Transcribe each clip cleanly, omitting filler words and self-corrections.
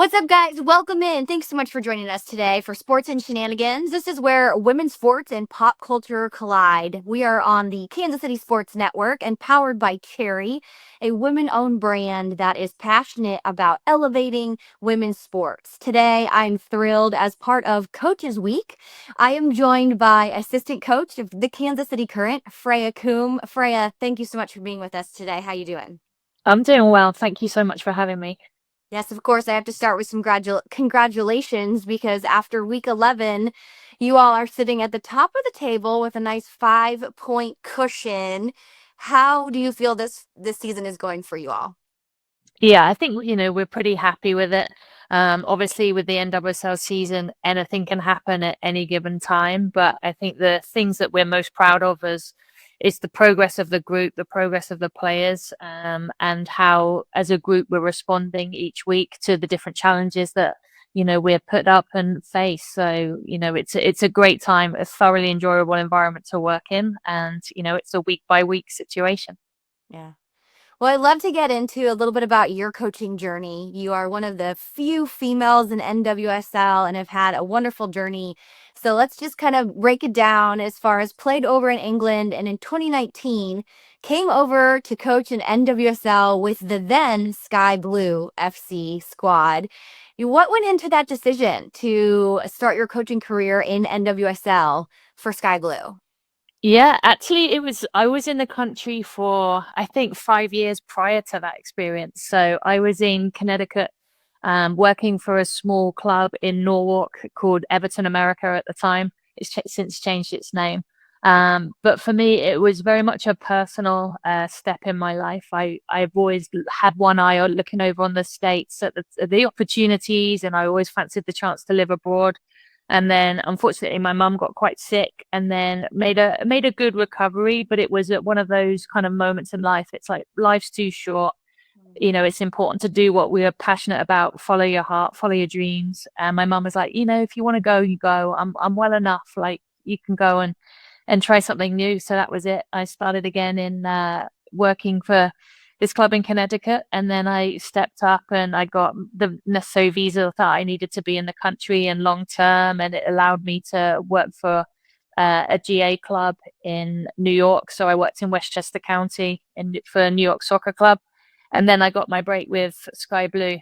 What's up, guys? Welcome in. Thanks so much for joining us today for Sports and Shenanigans. This is where women's sports and pop culture collide. We are on the Kansas City Sports Network and powered by Cherry, a women-owned brand that is passionate about elevating women's sports. Today, I'm thrilled as part of Coaches Week. I am joined by assistant coach of the Kansas City Current, Freya Coombe. Freya, thank you so much for being with us today. How you doing? I'm doing well. Thank you so much for having me. Yes, of course. I have to start with some congratulations because after week 11, you all are sitting at the top of the table with a nice 5-point cushion. How do you feel this season is going for you all? Yeah, I think, we're pretty happy with it. Obviously, with the NWSL season, anything can happen at any given time. But I think the things that we're most proud of is the progress of the group, the progress of the players, and how, as a group, we're responding each week to the different challenges that, we're put up and face. So, it's a great time, a thoroughly enjoyable environment to work in. And, it's a week by week situation. Yeah. Well, I'd love to get into a little bit about your coaching journey. You are one of the few females in NWSL and have had a wonderful journey. So let's just kind of break it down as far as played over in England and in 2019 came over to coach in NWSL with the then Sky Blue FC squad. What went into that decision to start your coaching career in NWSL for Sky Blue? Yeah, actually, I was in the country for, I think, 5 years prior to that experience. So I was in Connecticut, working for a small club in Norwalk called Everton America at the time. It's since changed its name. But for me, it was very much a personal step in my life. I've always had one eye on looking over on the States at the opportunities, and I always fancied the chance to live abroad. And then unfortunately my mum got quite sick and then made a good recovery, but it was at one of those kind of moments in life. It's like life's too short. It's important to do what we are passionate about, follow your heart, follow your dreams. And my mum was like, if you want to go, you go. I'm well enough. Like, you can go and try something new. So that was it. I started again in working for this club in Connecticut, and then I stepped up and I got the necessary visa that I needed to be in the country and long term, and it allowed me to work for a GA club in New York. So I worked in Westchester County for New York Soccer Club. And then I got my break with Sky Blue.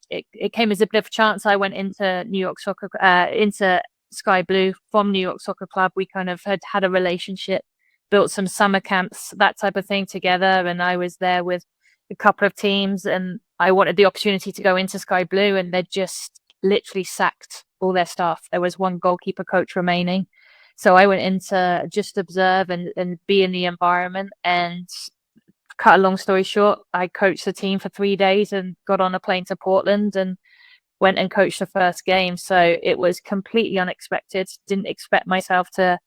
It came as a bit of a chance. I went into into Sky Blue from New York Soccer Club. We kind of had a relationship, built some summer camps, that type of thing together. And I was there with a couple of teams, and I wanted the opportunity to go into Sky Blue, and they just literally sacked all their staff. There was one goalkeeper coach remaining. So I went in to just observe and be in the environment. And cut a long story short, I coached the team for 3 days and got on a plane to Portland and went and coached the first game. So it was completely unexpected. Didn't expect myself to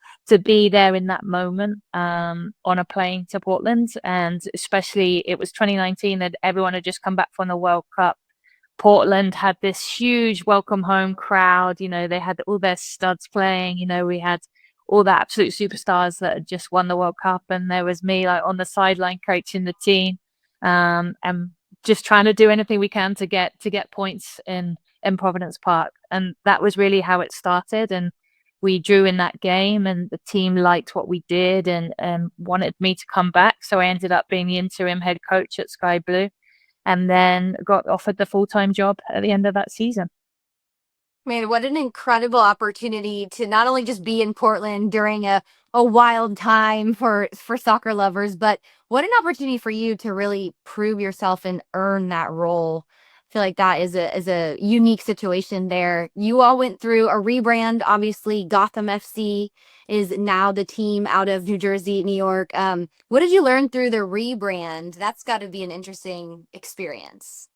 be there in that moment, on a plane to Portland. And especially, it was 2019 and everyone had just come back from the World Cup. Portland had this huge welcome home crowd. They had all their studs playing. We had all the absolute superstars that had just won the World Cup, and there was me like on the sideline coaching the team, and just trying to do anything we can to get points in Providence Park. And that was really how it started. And we drew in that game, and the team liked what we did and wanted me to come back. So I ended up being the interim head coach at Sky Blue, and then got offered the full-time job at the end of that season. Man, what an incredible opportunity to not only just be in Portland during a wild time for soccer lovers, but what an opportunity for you to really prove yourself and earn that role. I feel like that is a unique situation there. You all went through a rebrand. Obviously, Gotham FC is now the team out of New Jersey, New York. What did you learn through the rebrand? That's got to be an interesting experience.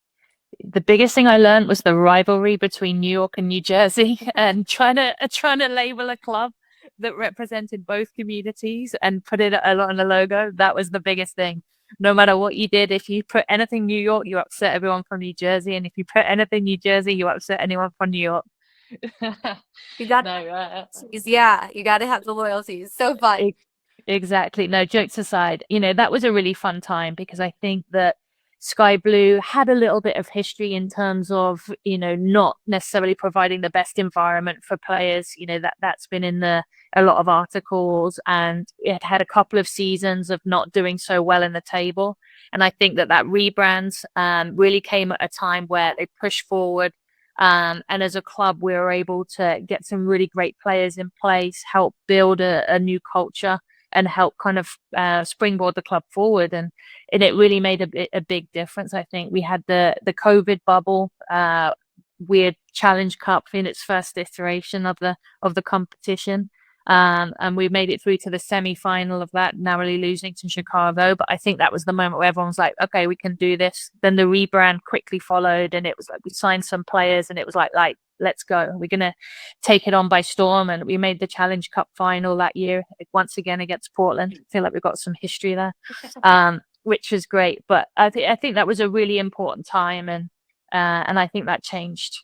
The biggest thing I learned was the rivalry between New York and New Jersey, and trying to label a club that represented both communities and put it on a logo. That was the biggest thing. No matter what you did, if you put anything New York, you upset everyone from New Jersey, and if you put anything New Jersey, you upset anyone from New York. You got No, yeah, you got to have the loyalties. So fun. e- exactly. No, jokes aside, that was a really fun time because I think that Sky Blue had a little bit of history in terms of, not necessarily providing the best environment for players. That's been in a lot of articles, and it had a couple of seasons of not doing so well in the table. And I think that rebrand really came at a time where they pushed forward. And as a club, we were able to get some really great players in place, help build a new culture, and help kind of springboard the club forward. And it really made a big difference. I think we had the COVID bubble, weird Challenge Cup in its first iteration of the competition. And we made it through to the semi-final of that, narrowly losing to Chicago. But I think that was the moment where everyone was like, okay, we can do this. Then the rebrand quickly followed, and it was like we signed some players, and it was like let's go. We're going to take it on by storm. And we made the Challenge Cup final that year, once again against Portland. I feel like we've got some history there, which was great. But I think that was a really important time. And I think that changed,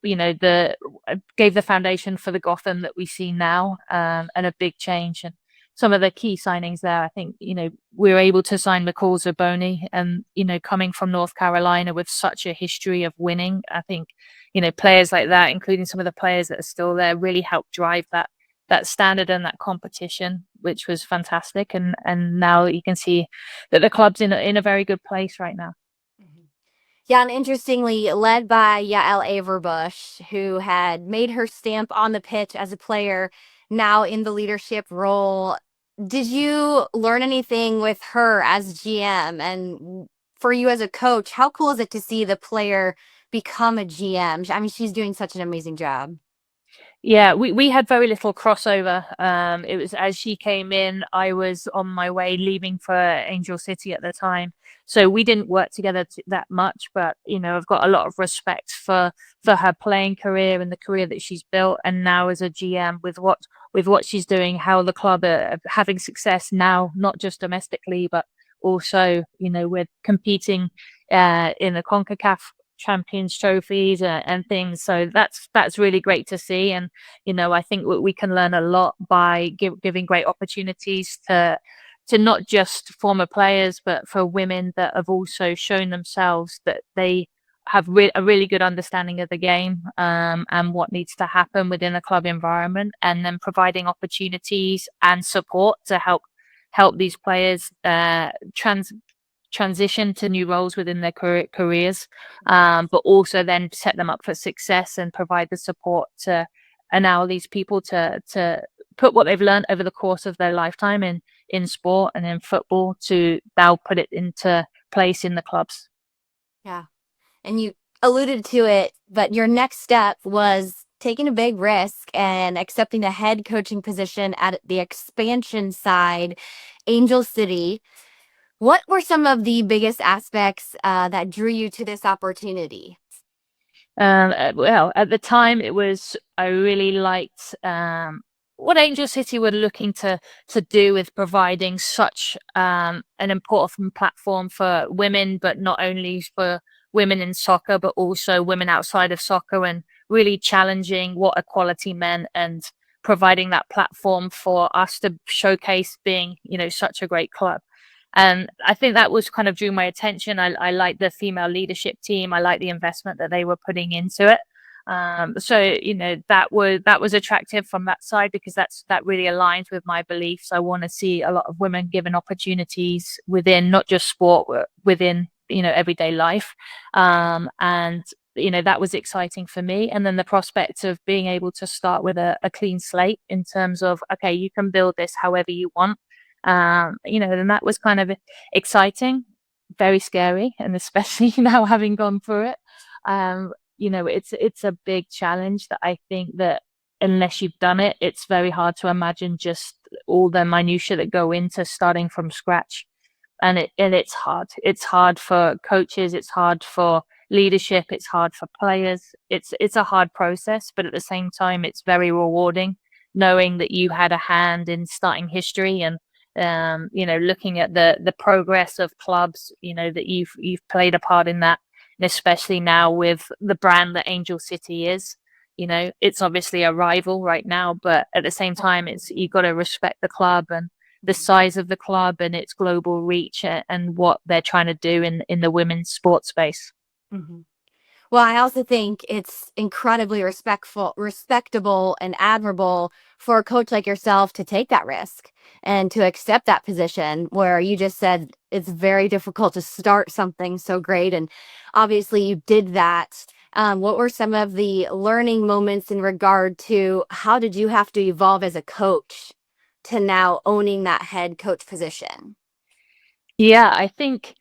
gave the foundation for the Gotham that we see now, and a big change. And some of the key signings there, I think, we were able to sign McCall Zaboni, and, coming from North Carolina with such a history of winning, I think, players like that, including some of the players that are still there, really helped drive that standard and that competition, which was fantastic. And now you can see that the club's in a very good place right now. Yeah, and interestingly, led by Yael Averbush, who had made her stamp on the pitch as a player, now in the leadership role. Did you learn anything with her as GM? And for you as a coach, how cool is it to see the player become a GM? I mean, she's doing such an amazing job. Yeah, we had very little crossover. It was as she came in, I was on my way leaving for Angel City at the time. So we didn't work together that much, but I've got a lot of respect for her playing career and the career that she's built, and now as a GM with what she's doing, how the club are having success now, not just domestically, but also we're competing in the CONCACAF Champions trophies and things. So that's really great to see. And I think we can learn a lot by giving great opportunities to not just former players, but for women that have also shown themselves that they have a really good understanding of the game, and what needs to happen within a club environment, and then providing opportunities and support to help these players transition to new roles within their careers, but also then set them up for success and provide the support to enable these people to put what they've learned over the course of their lifetime in sport and in football, to now put it into place in the clubs. Yeah. And you alluded to it, but your next step was taking a big risk and accepting a head coaching position at the expansion side, Angel City. What were some of the biggest aspects that drew you to this opportunity? Well, at the time, I really liked what Angel City were looking to do with providing such an important platform for women, but not only for women in soccer, but also women outside of soccer, and really challenging what equality meant, and providing that platform for us to showcase being, such a great club. And I think that was kind of drew my attention. I like the female leadership team. I like the investment that they were putting into it. So that was attractive from that side, because that really aligns with my beliefs. I want to see a lot of women given opportunities within not just sport, but within everyday life. And that was exciting for me. And then the prospect of being able to start with a clean slate in terms of, okay, you can build this however you want. And that was kind of exciting, very scary, and especially now having gone through it, it's a big challenge that I think that unless you've done it, it's very hard to imagine just all the minutiae that go into starting from scratch. And it's hard. It's hard for coaches. It's hard for leadership. It's hard for players. It's a hard process, but at the same time, it's very rewarding knowing that you had a hand in starting history, and looking at the progress of clubs, that you've played a part in that, and especially now with the brand that Angel City is. It's obviously a rival right now, but at the same time, you got to respect the club and the size of the club and its global reach and what they're trying to do in the women's sports space. Mhm. Well, I also think it's incredibly respectable, and admirable for a coach like yourself to take that risk and to accept that position where you just said it's very difficult to start something so great. And obviously, you did that. What were some of the learning moments in regard to how did you have to evolve as a coach to now owning that head coach position? Yeah, I think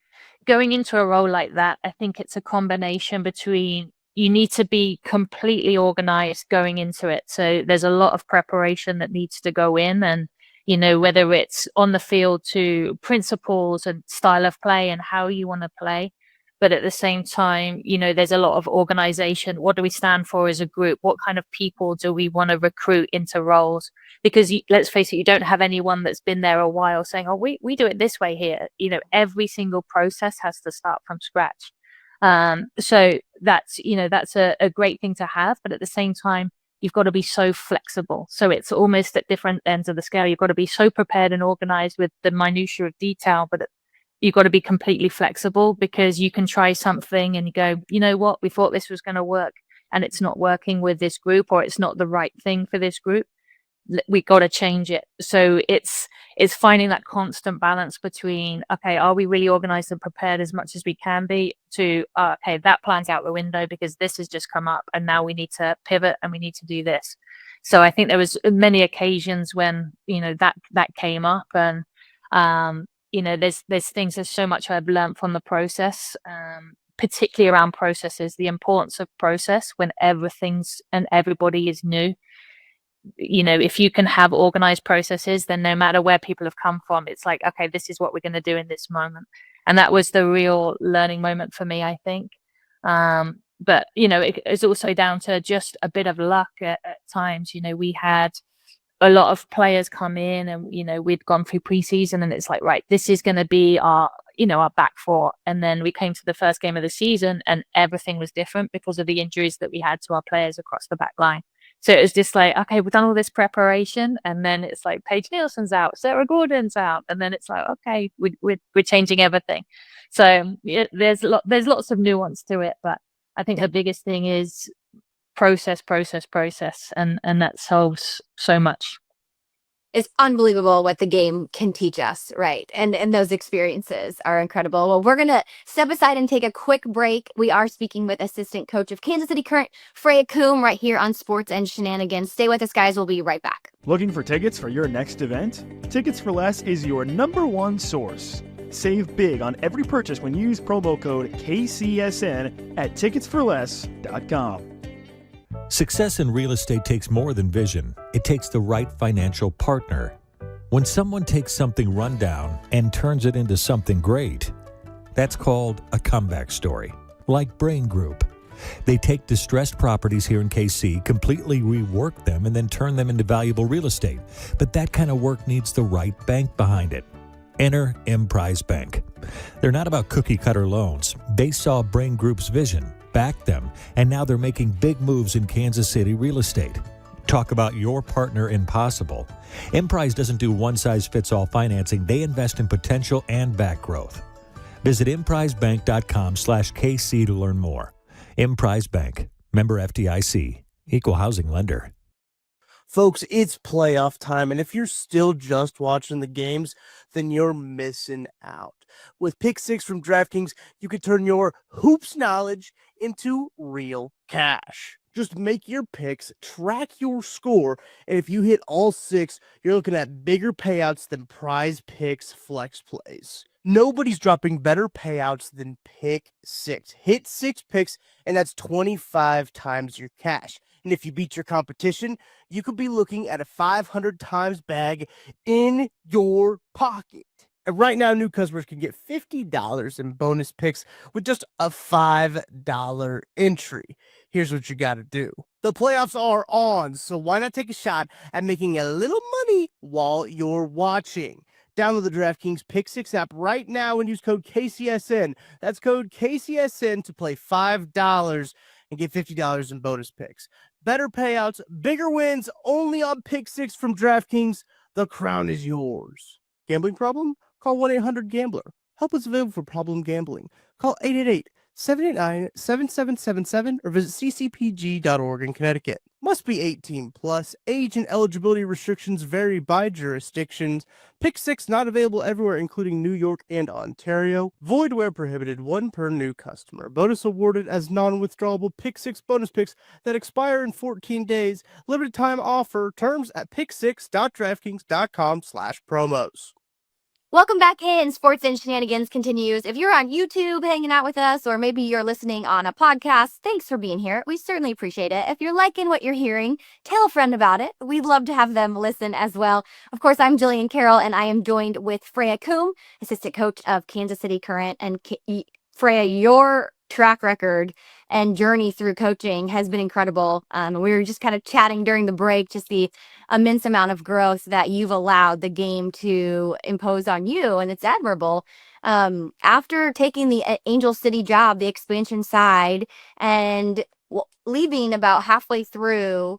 going into a role like that, I think it's a combination between you need to be completely organized going into it. So there's a lot of preparation that needs to go in and whether it's on the field to principles and style of play and how you want to play. But at the same time, there's a lot of organization. What do we stand for as a group? What kind of people do we want to recruit into roles? Because let's face it, you don't have anyone that's been there a while saying, oh, we do it this way here. Every single process has to start from scratch. So that's a great thing to have, but at the same time, you've got to be so flexible. So it's almost at different ends of the scale. You've got to be so prepared and organized with the minutiae of detail, but you've got to be completely flexible because you can try something and you go, you know what, we thought this was going to work and it's not working with this group, or it's not the right thing for this group. We got to change it. So it's finding that constant balance between, okay, are we really organized and prepared as much as we can be, to okay, that plan's out the window because this has just come up and now we need to pivot and we need to do this. So I think there was many occasions when that came up, and there's so much I've learned from the process, particularly around processes, the importance of process when everything's and everybody is new. If you can have organized processes, then no matter where people have come from, it's like, okay, this is what we're going to do in this moment. And that was the real learning moment for me, I think. But it's also down to just a bit of luck at times. We had a lot of players come in and, we'd gone through preseason and it's like, right, this is going to be our back four. And then we came to the first game of the season and everything was different because of the injuries that we had to our players across the back line. So it was just like, okay, we've done all this preparation, and then it's like Paige Nielsen's out, Sarah Gordon's out, and then it's like, okay, we're changing everything. So there's lots of nuance to it, but I think the biggest thing is process, and that solves so much. It's unbelievable what the game can teach us, right? And those experiences are incredible. Well, we're gonna step aside and take a quick break. We are speaking with assistant coach of Kansas City Current, Freya Coombe, right here on Sports and Shenanigans. Stay with us, guys. We'll be right back. Looking for tickets for your next event? Tickets for Less is your #1 source. Save big on every purchase when you use promo code KCSN at ticketsforless.com. Success in real estate takes more than vision. It takes the right financial partner. When someone takes something rundown and turns it into something great, that's called a comeback story, like Brain Group. They take distressed properties here in KC, completely rework them, and then turn them into valuable real estate. But that kind of work needs the right bank behind it. Enter Emprise Bank. They're not about cookie-cutter loans. They saw Brain Group's vision, backed them, and now they're making big moves in Kansas City real estate. Talk about your partner in possible. Emprise doesn't do one-size-fits-all financing. They invest in potential and back growth. Visit emprisebank.com/KC to learn more. Emprise Bank, member FDIC, equal housing lender. Folks, it's playoff time, and if you're still just watching the games, then you're missing out. With Pick 6 from DraftKings, you can turn your hoops knowledge into real cash. Just make your picks, track your score, and if you hit all 6, you're looking at bigger payouts than Prize Picks flex plays. Nobody's dropping better payouts than Pick 6. Hit 6 picks, and that's 25 times your cash. And if you beat your competition, you could be looking at a 500 times bag in your pocket. And right now, new customers can get $50 in bonus picks with just a $5 entry. Here's what you got to do. The playoffs are on, so why not take a shot at making a little money while you're watching? Download the DraftKings Pick 6 app right now and use code KCSN. That's code KCSN to play $5 and get $50 in bonus picks. Better payouts, bigger wins, only on Pick 6 from DraftKings. The crown is yours. Gambling problem? Call 1-800-GAMBLER. Help is available for problem gambling. Call 888-789-7777 or visit ccpg.org in Connecticut. Must be 18 plus. Age and eligibility restrictions vary by jurisdictions. Pick 6 not available everywhere, including New York and Ontario. Void where prohibited, 1 per new customer. Bonus awarded as non-withdrawable Pick 6 bonus picks that expire in 14 days. Limited time offer. Terms at pick6.draftkings.com/promos. Welcome back in. Sports and Shenanigans continues. If you're on YouTube hanging out with us, or maybe you're listening on a podcast, thanks for being here. We certainly appreciate it. If you're liking what you're hearing, tell a friend about it. We'd love to have them listen as well. Of course, I'm Jillian Carroll, and I am joined with Freya Coombe, assistant coach of Kansas City Current. And Freya, your track record and journey through coaching has been incredible. We were just kind of chatting during the break, just the immense amount of growth that you've allowed the game to impose on you, and it's admirable. After taking the Angel City job, the expansion side, and leaving about halfway through,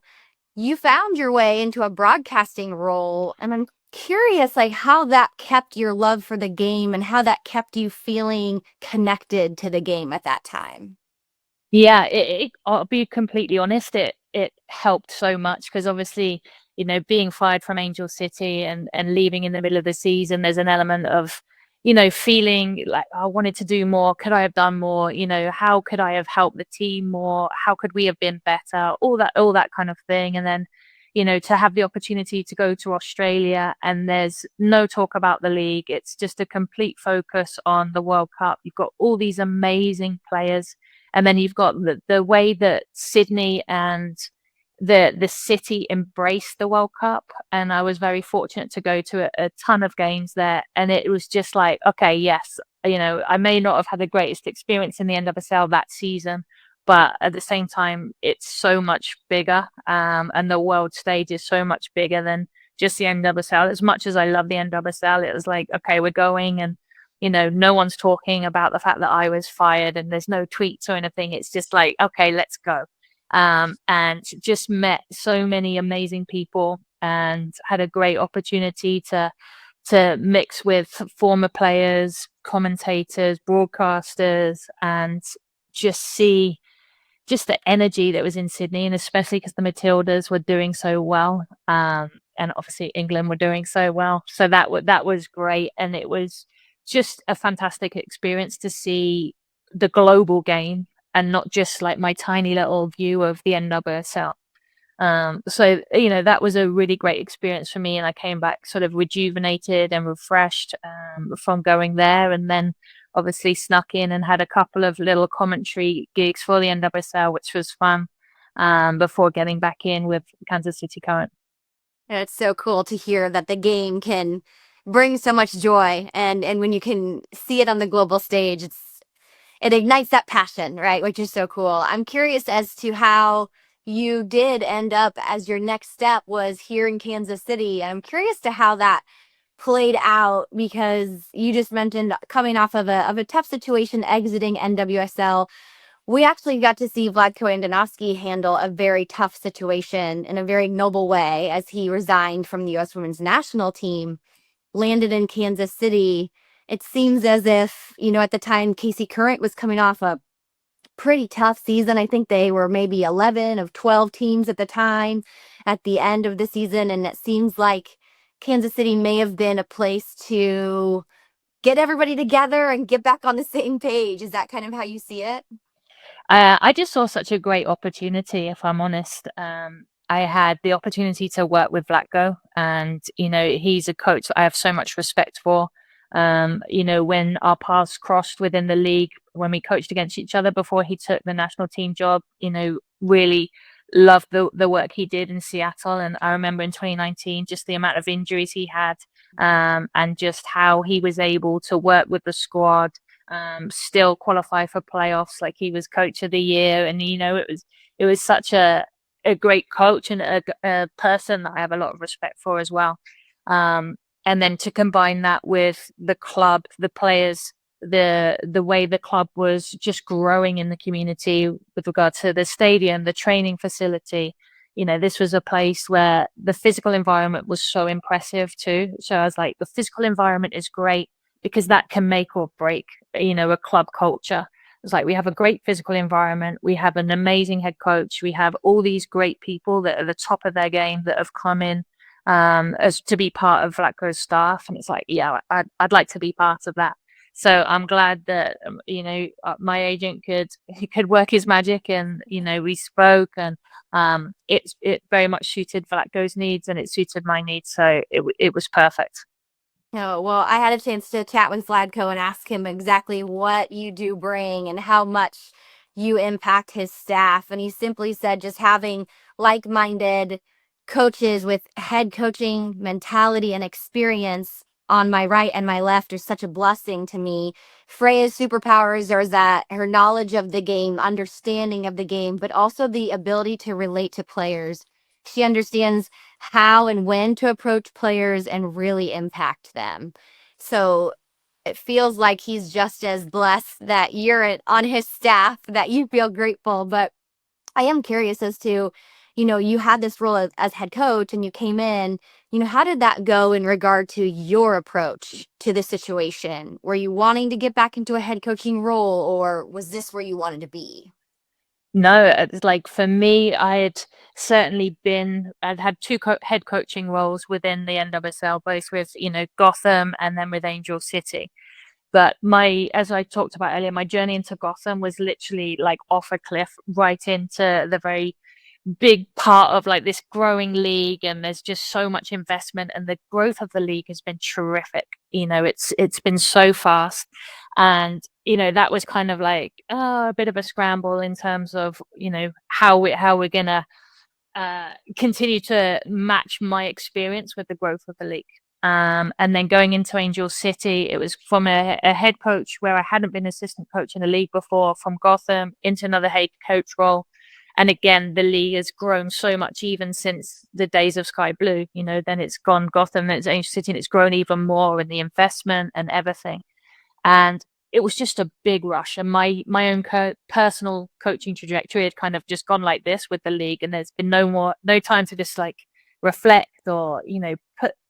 you found your way into a broadcasting role, and I'm curious like how that kept your love for the game and how that kept you feeling connected to the game at that time. Yeah, I'll be completely honest, it helped so much because obviously, being fired from Angel City and leaving in the middle of the season, there's an element of, feeling like I wanted to do more. Could I have done more? How could I have helped the team more? How could we have been better? All that kind of thing. And then, to have the opportunity to go to Australia and there's no talk about the league. It's just a complete focus on the World Cup. You've got all these amazing players. And then you've got the way that Sydney and the city embraced the World Cup. And I was very fortunate to go to a ton of games there. And it was just like, okay, yes, I may not have had the greatest experience in the NWSL that season, but at the same time, it's so much bigger. And the world stage is so much bigger than just the NWSL. As much as I love the NWSL, it was like, okay, we're going, and no one's talking about the fact that I was fired and there's no tweets or anything. It's just like, okay, let's go. And just met so many amazing people and had a great opportunity to mix with former players, commentators, broadcasters, and just see just the energy that was in Sydney, and especially because the Matildas were doing so well. And obviously England were doing so well. So that was great. And it was just a fantastic experience to see the global game and not just like my tiny little view of the NWSL. So, that was a really great experience for me. And I came back sort of rejuvenated and refreshed from going there. And then obviously snuck in and had a couple of little commentary gigs for the NWSL, which was fun, before getting back in with Kansas City Current. It's so cool to hear that the game can bring so much joy, and when you can see it on the global stage, it ignites that passion, right? Which is so cool. I'm curious as to how you did end up as your next step was here in Kansas City. And I'm curious to how that played out, because you just mentioned coming off of a tough situation, exiting NWSL. We actually got to see Vlatko Andonovski handle a very tough situation in a very noble way as he resigned from the U.S. Women's National Team, landed in Kansas City. It seems as if, at the time, KC Current was coming off a pretty tough season. I think they were maybe 11 of 12 teams at the time at the end of the season. And it seems like Kansas City may have been a place to get everybody together and get back on the same page. Is that kind of how you see it? I just saw such a great opportunity, if I'm honest. I had the opportunity to work with Vlatko, and, he's a coach I have so much respect for. When our paths crossed within the league, when we coached against each other before he took the national team job, really loved the work he did in Seattle. And I remember in 2019, just the amount of injuries he had, and just how he was able to work with the squad, still qualify for playoffs. Like, he was coach of the year, and it was such a great coach and a person that I have a lot of respect for as well. And then to combine that with the club, the players, the way the club was just growing in the community with regard to the stadium, the training facility, This was a place where the physical environment was so impressive too. So I was like, the physical environment is great because that can make or break, a club culture. It's like, we have a great physical environment. We have an amazing head coach. We have all these great people that are the top of their game that have come in as to be part of Vlatko's staff. And it's like, yeah, I'd like to be part of that. So I'm glad that, my agent could work his magic, and, we spoke, and it very much suited Vlatko's needs, and it suited my needs. So it was perfect. Oh, well, I had a chance to chat with Vladko and ask him exactly what you do bring and how much you impact his staff. And he simply said just having like-minded coaches with head coaching mentality and experience on my right and my left are such a blessing to me. Freya's superpowers are that her knowledge of the game, understanding of the game, but also the ability to relate to players. She understands how and when to approach players and really impact them. So it feels like he's just as blessed that you're on his staff, that you feel grateful. But I am curious as to, you had this role as head coach and you came in, how did that go in regard to your approach to the situation? Were you wanting to get back into a head coaching role, or was this where you wanted to be? No, it's like, for me, I'd had two head coaching roles within the NWSL, both with, Gotham and then with Angel City. But as I talked about earlier, my journey into Gotham was literally like off a cliff right into the very big part of like this growing league, and there's just so much investment, and the growth of the league has been terrific. It's been so fast, and that was kind of like a bit of a scramble in terms of how we're gonna continue to match my experience with the growth of the league. And then going into Angel City, it was from a head coach where I hadn't been assistant coach in the league before, from Gotham into another head coach role. And again, the league has grown so much, even since the days of Sky Blue. Then it's gone Gotham, then it's Angel City, and it's grown even more in the investment and everything. And it was just a big rush, and my own personal coaching trajectory had kind of just gone like this with the league, and there's been no time to just like reflect or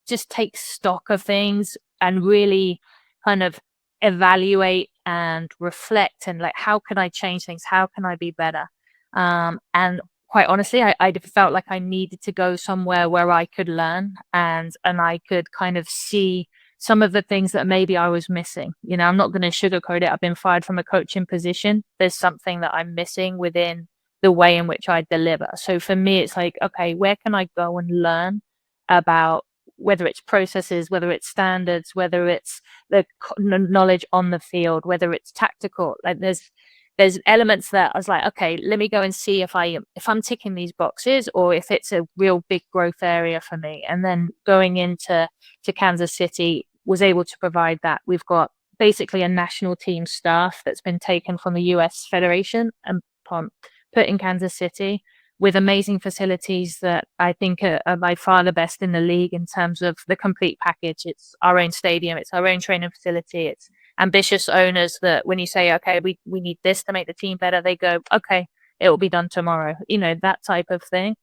just take stock of things and really kind of evaluate and reflect, and like, how can I change things, how can I be better? And quite honestly, I felt like I needed to go somewhere where I could learn, and I could kind of see some of the things that maybe I was missing. I'm not going to sugarcoat it. I've been fired from a coaching position. There's something that I'm missing within the way in which I deliver. So for me, it's like, okay, where can I go and learn about, whether it's processes, whether it's standards, whether it's the knowledge on the field, whether it's tactical. Like, there's elements that I was like, okay, let me go and see if I'm ticking these boxes, or if it's a real big growth area for me. And then going into Kansas City, was able to provide that. We've got basically a national team staff that's been taken from the US Federation and put in Kansas City, with amazing facilities that I think are by far the best in the league in terms of the complete package. It's our own stadium, it's our own training facility, it's ambitious owners that when you say, okay, we need this to make the team better, they go, okay, it will be done tomorrow. That type of thing.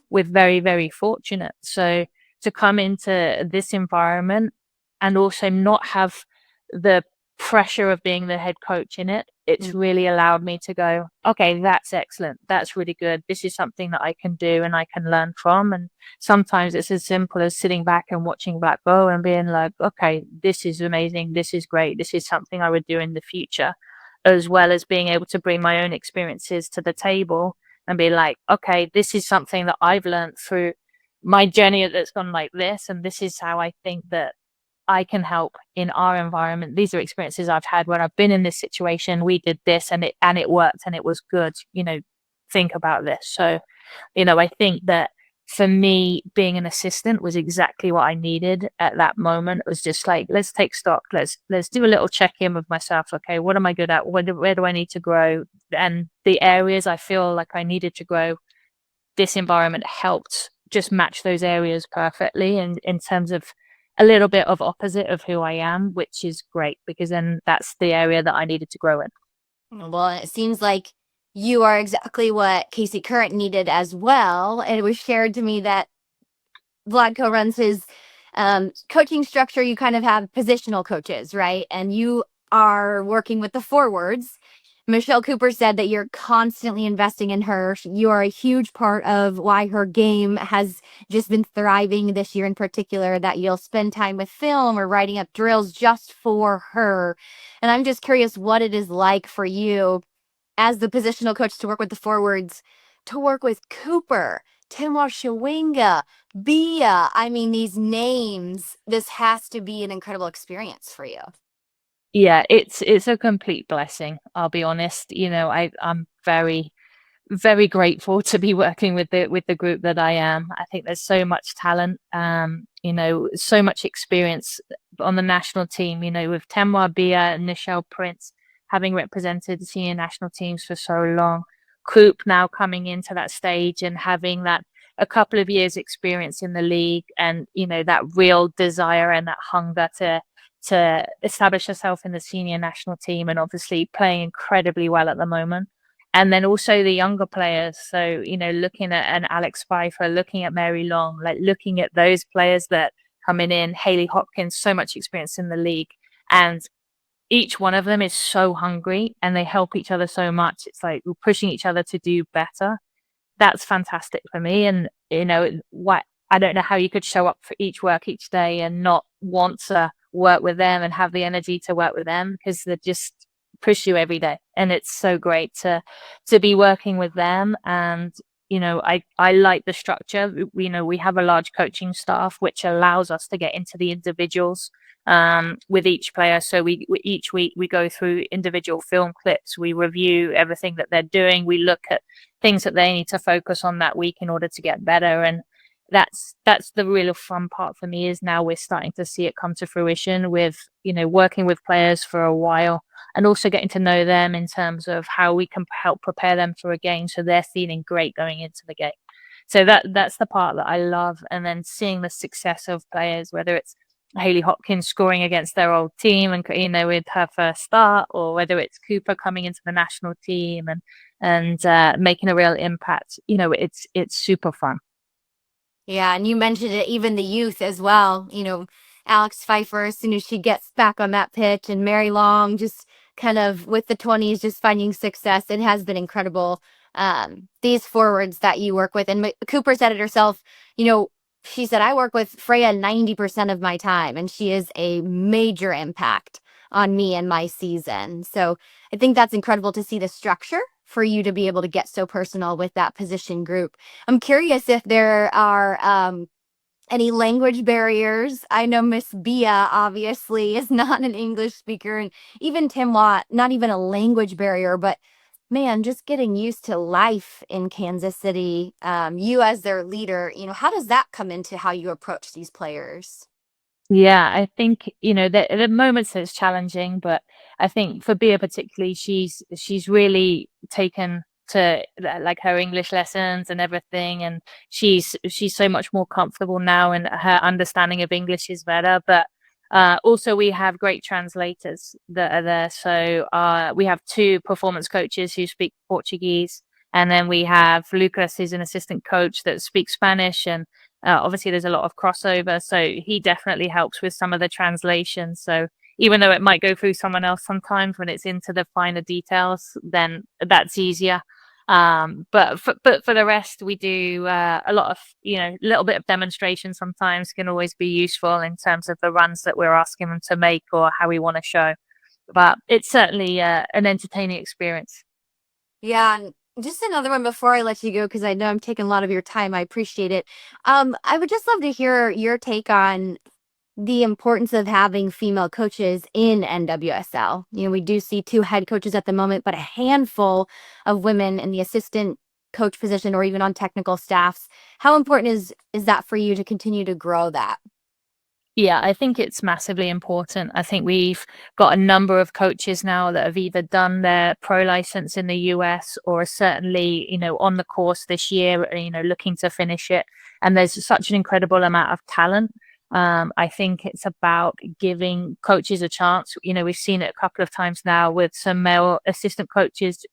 We're very, very fortunate. So to come into this environment and also not have the pressure of being the head coach in it, it's really allowed me to go, okay, that's excellent, that's really good, this is something that I can do and I can learn from. And sometimes it's as simple as sitting back and watching Black Bow and being like, okay, this is amazing, this is great, this is something I would do in the future, as well as being able to bring my own experiences to the table and be like, okay, this is something that I've learned through my journey that's gone like this, and this is how I think that I can help in our environment. These are experiences I've had when I've been in this situation. We did this and it worked and it was good. Think about this. So, I think that for me, being an assistant was exactly what I needed at that moment. It was just like, let's take stock. Let's do a little check-in with myself. Okay, what am I good at? Where do I need to grow? And the areas I feel like I needed to grow, this environment helped just match those areas perfectly, and in terms of a little bit of opposite of who I am, which is great, because then that's the area that I needed to grow in. Well, it seems like you are exactly what Casey Current needed as well. And it was shared to me that Vladko runs his coaching structure. You kind of have positional coaches, right? And you are working with the forwards. Michelle Cooper said that you're constantly investing in her. You are a huge part of why her game has just been thriving this year in particular, that you'll spend time with film or writing up drills just for her. And I'm just curious what it is like for you as the positional coach to work with the forwards, to work with Cooper, Timwa Shawinga, Bia. I mean, these names, this has to be an incredible experience for you. Yeah, it's a complete blessing. I'll be honest. I'm very, very grateful to be working with the group that I am. I think there's so much talent, so much experience on the national team, with Temwa Bia and Nichelle Prince having represented the senior national teams for so long. Coop now coming into that stage and having that a couple of years experience in the league, and that real desire and that hunger to establish herself in the senior national team, and obviously playing incredibly well at the moment. And then also the younger players. So, looking at an Alex Pfeiffer, looking at Mary Long, like looking at those players that coming in, Hayley Hopkins, so much experience in the league. And each one of them is so hungry and they help each other so much. It's like we're pushing each other to do better. That's fantastic for me. And, what I don't know how you could show up for each work each day and not want to work with them and have the energy to work with them, because they just push you every day. And it's so great to be working with them. And I like the structure. We have a large coaching staff which allows us to get into the individuals with each player. So each week we go through individual film clips, we review everything that they're doing, we look at things that they need to focus on that week in order to get better. And that's the real fun part for me, is now we're starting to see it come to fruition with working with players for a while, and also getting to know them in terms of how we can help prepare them for a game so they're feeling great going into the game. So that's the part that I love. And then seeing the success of players, whether it's Hayley Hopkins scoring against their old team and with her first start, or whether it's Cooper coming into the national team and making a real impact. It's super fun. Yeah, and you mentioned it, even the youth as well. Alex Pfeiffer, as soon as she gets back on that pitch, and Mary Long just kind of with the 20s, just finding success. It has been incredible. These forwards that you work with, and Cooper said it herself, she said, I work with Freya 90% of my time, and she is a major impact on me and my season. So I think that's incredible to see the structure for you to be able to get so personal with that position group. I'm curious if there are any language barriers. I know Miss Bia obviously is not an English speaker, and even Tim Watt, not even a language barrier, but man, just getting used to life in Kansas City. You as their leader, how does that come into how you approach these players? Yeah, I think, that at the moments it's challenging, but I think for Bia particularly, she's really taken to like her English lessons and everything, and she's so much more comfortable now, and her understanding of English is better. But also we have great translators that are there. So we have two performance coaches who speak Portuguese, and then we have Lucas, who's an assistant coach that speaks Spanish, and obviously, there's a lot of crossover, so he definitely helps with some of the translation. So even though it might go through someone else sometimes, when it's into the finer details, then that's easier. But for the rest, we do a lot of, a little bit of demonstration sometimes can always be useful in terms of the runs that we're asking them to make or how we want to show. But it's certainly an entertaining experience. Yeah, and just another one before I let you go, because I know I'm taking a lot of your time. I appreciate it. I would just love to hear your take on the importance of having female coaches in NWSL. We do see two head coaches at the moment, but a handful of women in the assistant coach position or even on technical staffs. How important is that for you to continue to grow that? Yeah, I think it's massively important. I think we've got a number of coaches now that have either done their pro license in the US or are certainly, on the course this year, looking to finish it. And there's such an incredible amount of talent. I think it's about giving coaches a chance. We've seen it a couple of times now with some male assistant coaches,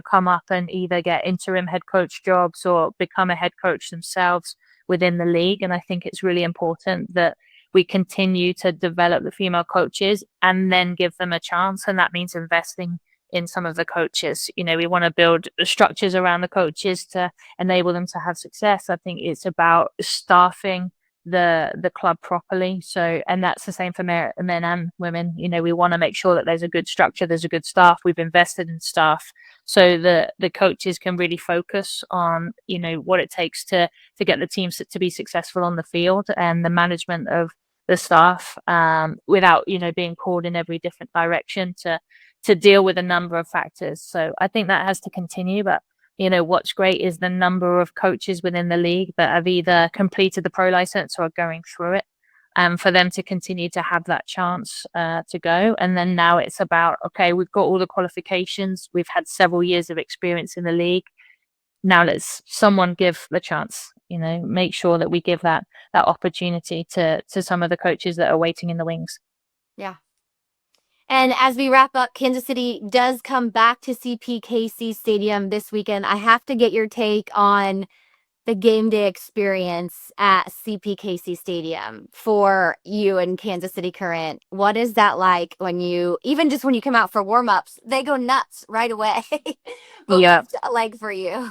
come up and either get interim head coach jobs or become a head coach themselves within the league. And I think it's really important that we continue to develop the female coaches and then give them a chance. And that means investing in some of the coaches. We want to build structures around the coaches to enable them to have success. I think it's about staffing the club properly. So, and that's the same for men and women. We want to make sure that there's a good structure, there's a good staff. We've invested in staff so that the coaches can really focus on, what it takes to get the teams to be successful on the field, and the management of the staff, without, being called in every different direction to deal with a number of factors. So I think that has to continue. But what's great is the number of coaches within the league that have either completed the pro license or are going through it, and for them to continue to have that chance to go. And then now it's about, okay, we've got all the qualifications, we've had several years of experience in the league. Now let's someone give the chance, make sure that we give that opportunity to some of the coaches that are waiting in the wings. Yeah. And as we wrap up, Kansas City does come back to CPKC Stadium this weekend. I have to get your take on the game day experience at CPKC Stadium for you and Kansas City Current. What is that like when you come out for warm-ups, they go nuts right away? Yeah. What's that like for you?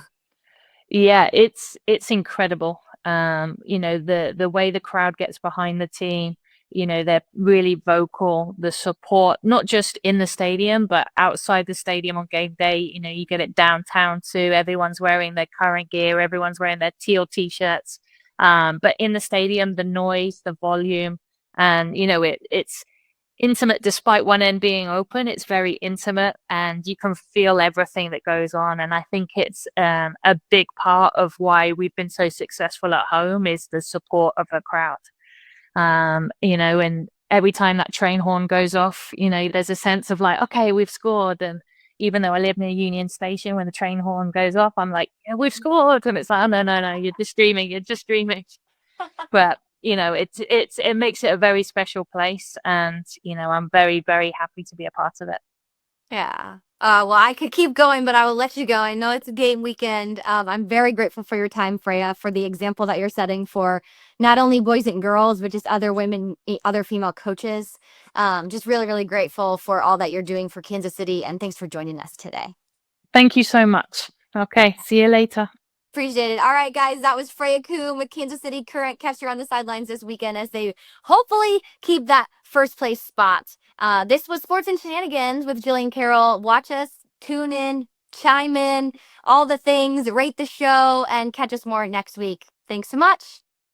Yeah, it's incredible. The way the crowd gets behind the team, they're really vocal. The support, not just in the stadium, but outside the stadium on game day. You get it downtown too. Everyone's wearing their current gear. Everyone's wearing their teal t-shirts. But in the stadium, the noise, the volume, and it's intimate. Despite one end being open, it's very intimate, and you can feel everything that goes on. And I think it's a big part of why we've been so successful at home is the support of the crowd. And every time that train horn goes off, there's a sense of like, okay, we've scored. And even though I live near Union Station, when the train horn goes off, I'm like, yeah, we've scored. And it's like, oh, no, you're just dreaming. But it makes it a very special place, and I'm very, very happy to be a part of it. Yeah. Well, I could keep going, but I will let you go. I know it's a game weekend. I'm very grateful for your time, Freya, for the example that you're setting for not only boys and girls, but just other women, other female coaches. Just really, really grateful for all that you're doing for Kansas City, and thanks for joining us today. Thank you so much. Okay, see you later. Appreciate it. All right, guys, that was Freya Coombe with Kansas City Current. Catch her on the sidelines this weekend as they hopefully keep that first place spot. This was Sports and Shenanigans with Jillian Carroll. Watch us, tune in, chime in, all the things, rate the show, and catch us more next week. Thanks so much.